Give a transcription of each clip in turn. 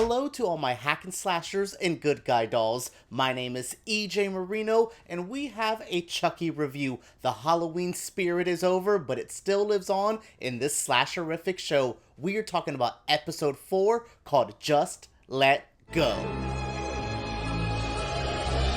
Hello to all my hack and slashers and good guy dolls. My name is EJ Marino, and we have a Chucky review. The Halloween spirit is over, but it still lives on in this slasherific show. We are talking about episode 4 called Just Let Go.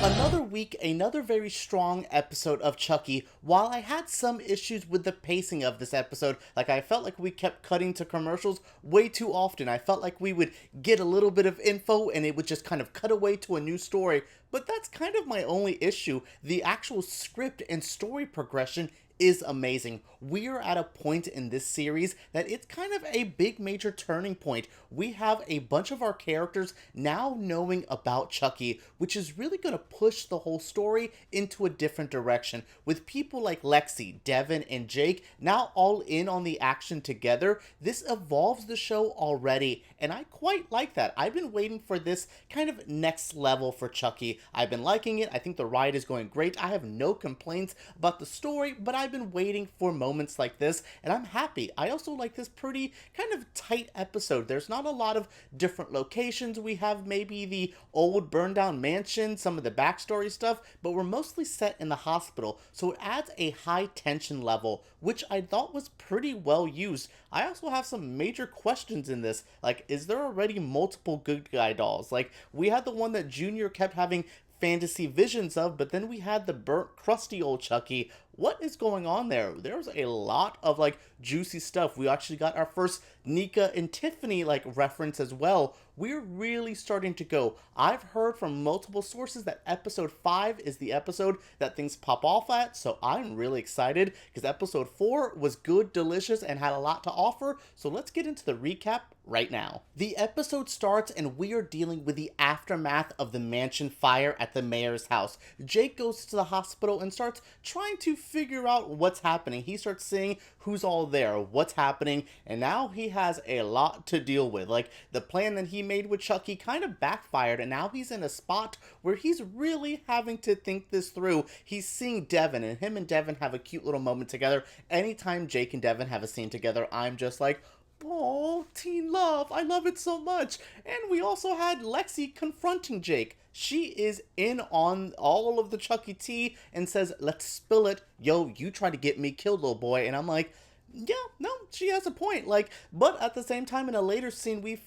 Another week, another very strong episode of Chucky. While I had some issues with the pacing of this episode, like I felt like we kept cutting to commercials way too often. I felt like we would get a little bit of info and it would just kind of cut away to a new story. But that's kind of my only issue. The actual script and story progression is amazing. We are at a point in this series that it's kind of a big major turning point. We have a bunch of our characters now knowing about Chucky, which is really going to push the whole story into a different direction. With people like Lexy, Devon, and Jake now all in on the action together, this evolves the show already, and I quite like that. I've been waiting for this kind of next level for Chucky. I've been liking it. I think the ride is going great. I have no complaints about the story, but I've been waiting for moments like this, and I'm happy. I also like this pretty kind of tight episode. There's not a lot of different locations. We have maybe the old burned down mansion, some of the backstory stuff, but we're mostly set in the hospital, so it adds a high tension level, which I thought was pretty well used. I also have some major questions in this, like, is there already multiple good guy dolls? Like, we had the one that Junior kept having fantasy visions of, but then we had the burnt, crusty old Chucky. What is going on there? There's a lot of like juicy stuff. We actually got our first Nica and Tiffany like reference as well. We're really starting to go. I've heard from multiple sources that episode 5 is the episode that things pop off at, so I'm really excited because episode 4 was good, delicious, and had a lot to offer. So let's get into the recap right now. The episode starts and we are dealing with the aftermath of the mansion fire at the mayor's house. Jake goes to the hospital and starts trying to figure out what's happening. He starts seeing who's all there, what's happening, and now he has a lot to deal with. Like, the plan that he made with Chucky kind of backfired, and now he's in a spot where he's really having to think this through. He's seeing Devon, and him and Devon have a cute little moment together. Anytime Jake and Devon have a scene together, I'm just like, oh, teen love, I love it so much. And we also had Lexy confronting Jake. She is in on all of the Chucky tea and says, let's spill it. Yo, you try to get me killed, little boy. And I'm like, yeah, no, she has a point. Like, but at the same time, in a later scene, we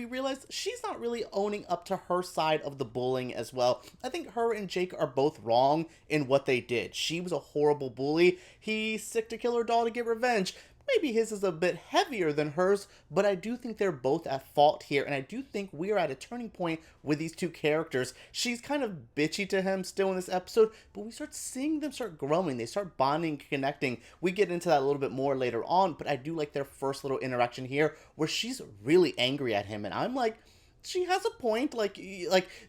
realize she's not really owning up to her side of the bullying as well. I think her and Jake are both wrong in what they did. She was a horrible bully. He's sick to kill her doll to get revenge. Maybe his is a bit heavier than hers, but I do think they're both at fault here, and I do think we're at a turning point with these two characters. She's kind of bitchy to him still in this episode, but we start seeing them start growing. They start bonding, connecting. We get into that a little bit more later on, but I do like their first little interaction here, where she's really angry at him, and I'm like, she has a point. Like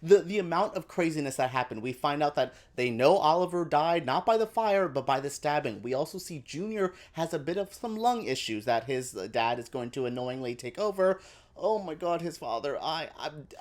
the amount of craziness that happened. We find out that they know Oliver died not by the fire but by the stabbing. We also see Junior has a bit of some lung issues that his dad is going to annoyingly take over. Oh my god, his father.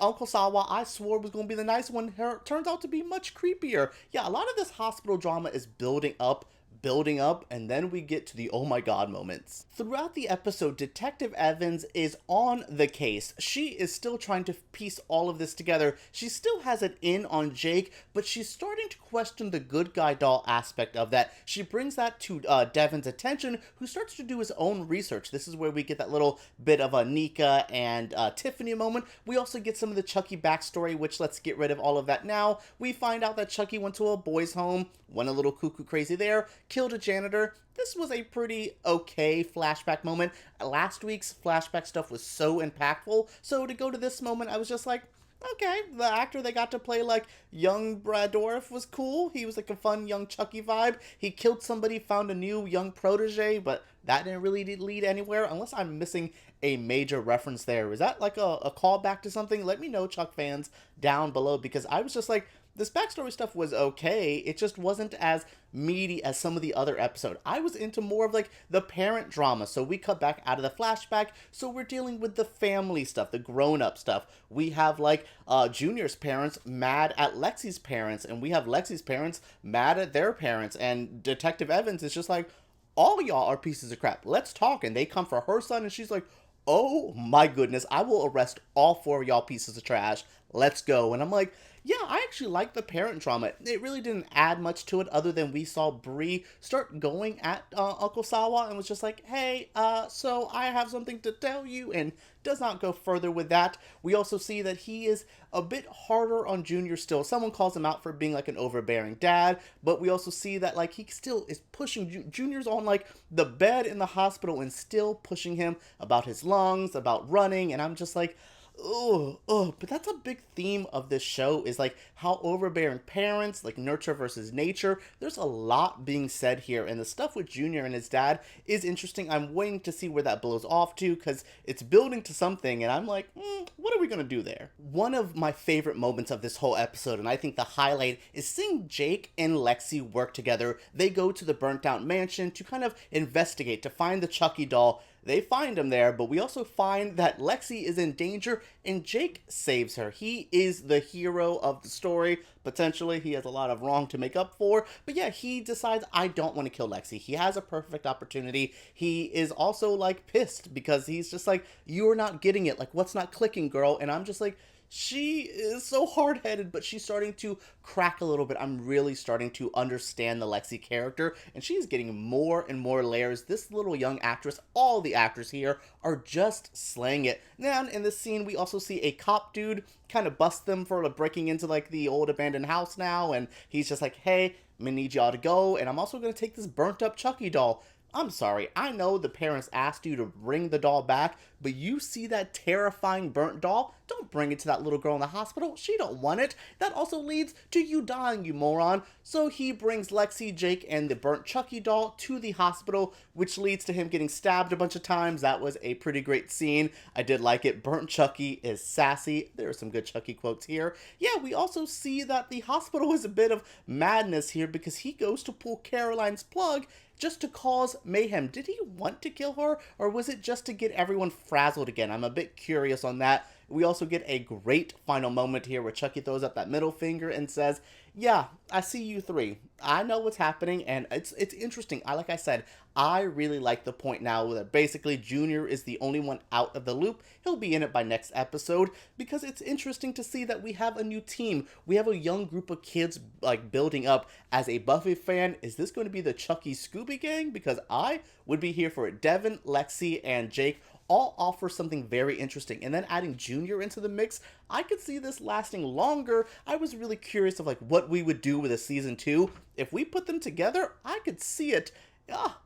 Uncle Sawa, I swore was going to be the nice one. Turns out to be much creepier. Yeah, a lot of this hospital drama is building up, and then we get to the oh my god moments. Throughout the episode, Detective Evans is on the case. She is still trying to piece all of this together. She still has it in on Jake, but she's starting to question the good guy doll aspect of that. She brings that to Devon's attention, who starts to do his own research. This is where we get that little bit of a Nica and Tiffany moment. We also get some of the Chucky backstory, which let's get rid of all of that now. We find out that Chucky went to a boys' home, went a little cuckoo crazy there, killed a janitor. This was a pretty okay flashback moment. Last week's flashback stuff was so impactful, so to go to this moment, I was just like, okay, the actor they got to play like young Dourif was cool. He was like a fun young Chucky vibe. He killed somebody, found a new young protege, but that didn't really lead anywhere, unless I'm missing a major reference there. Is that like a callback to something? Let me know, Chuck fans, down below, because I was just like, this backstory stuff was okay. It just wasn't as meaty as some of the other episodes. I was into more of like the parent drama, so we cut back out of the flashback, so we're dealing with the family stuff, the grown-up stuff. We have like Junior's parents mad at Lexy's parents, and we have Lexy's parents mad at their parents, and Detective Evans is just like, all y'all are pieces of crap. Let's talk. And they come for her son, and she's like, oh my goodness, I will arrest all four of y'all pieces of trash. Let's go. And I'm like, yeah, I actually like the parent drama. It really didn't add much to it other than we saw Bree start going at Uncle Sawa and was just like, hey, so I have something to tell you, and does not go further with that. We also see that he is a bit harder on Junior still. Someone calls him out for being like an overbearing dad, but we also see that like he still is pushing Junior's on like the bed in the hospital and still pushing him about his lungs, about running, and I'm just like, but that's a big theme of this show is like how overbearing parents, like nurture versus nature. There's a lot being said here, and the stuff with Junior and his dad is interesting. I'm waiting to see where that blows off to because it's building to something, and I'm like, what are we gonna do there? One of my favorite moments of this whole episode, and I think the highlight, is seeing Jake and Lexy work together. They go to the burnt out mansion to kind of investigate, to find the Chucky doll. They find him there, but we also find that Lexy is in danger and Jake saves her. He is the hero of the story. Potentially, he has a lot of wrong to make up for. But yeah, he decides, I don't want to kill Lexy. He has a perfect opportunity. He is also like pissed because he's just like, you're not getting it. Like, what's not clicking, girl? And I'm just like, she is so hard-headed, but she's starting to crack a little bit. I'm really starting to understand the Lexy character, and she's getting more and more layers. This little young actress, all the actors here, are just slaying it. Now, in this scene, we also see a cop dude kind of bust them for breaking into, like, the old abandoned house now, and he's just like, hey, I'm gonna need y'all to go, and I'm also gonna take this burnt-up Chucky doll. I'm sorry, I know the parents asked you to bring the doll back, but you see that terrifying burnt doll? Don't bring it to that little girl in the hospital. She don't want it. That also leads to you dying, you moron. So he brings Lexy, Jake, and the burnt Chucky doll to the hospital, which leads to him getting stabbed a bunch of times. That was a pretty great scene. I did like it. Burnt Chucky is sassy. There are some good Chucky quotes here. Yeah, we also see that the hospital is a bit of madness here because he goes to pull Caroline's plug just to cause mayhem. Did he want to kill her, or was it just to get everyone frazzled again? I'm a bit curious on that. We also get a great final moment here where Chucky throws up that middle finger and says, yeah, I see you three. I know what's happening, and it's interesting. Like I said, I really like the point now that basically Junior is the only one out of the loop. He'll be in it by next episode because it's interesting to see that we have a new team. We have a young group of kids like building up. As a Buffy fan, is this going to be the Chucky Scooby Gang? Because I would be here for it. Devon, Lexy, and Jake all offer something very interesting, and then adding Junior into the mix, I could see this lasting longer. I was really curious of like what we would do with a season 2. If we put them together, I could see it.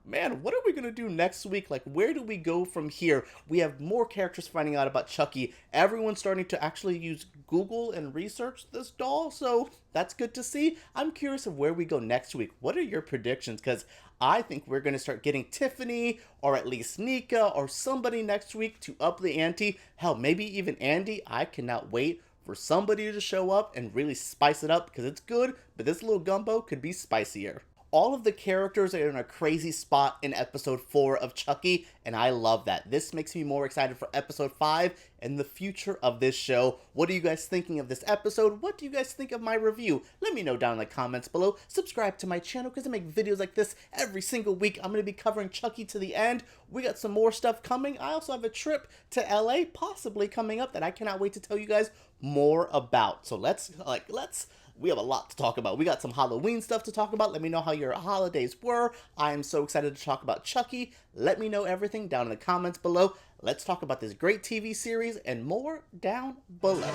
Man, what are we gonna do next week? Like, where do we go from here? We have more characters finding out about Chucky. Everyone's starting to actually use Google and research this doll, so that's good to see. I'm curious of where we go next week. What are your predictions? Because I think we're gonna start getting Tiffany, or at least Nica, or somebody next week to up the ante. Hell, maybe even Andy. I cannot wait for somebody to show up and really spice it up because it's good, but this little gumbo could be spicier. All of the characters are in a crazy spot in episode 4 of Chucky, and I love that. This makes me more excited for episode 5 and the future of this show. What are you guys thinking of this episode? What do you guys think of my review? Let me know down in the comments below. Subscribe to my channel because I make videos like this every single week. I'm going to be covering Chucky to the end. We got some more stuff coming. I also have a trip to LA possibly coming up that I cannot wait to tell you guys more about. So we have a lot to talk about. We got some Halloween stuff to talk about. Let me know how your holidays were. I am so excited to talk about Chucky. Let me know everything down in the comments below. Let's talk about this great TV series and more down below.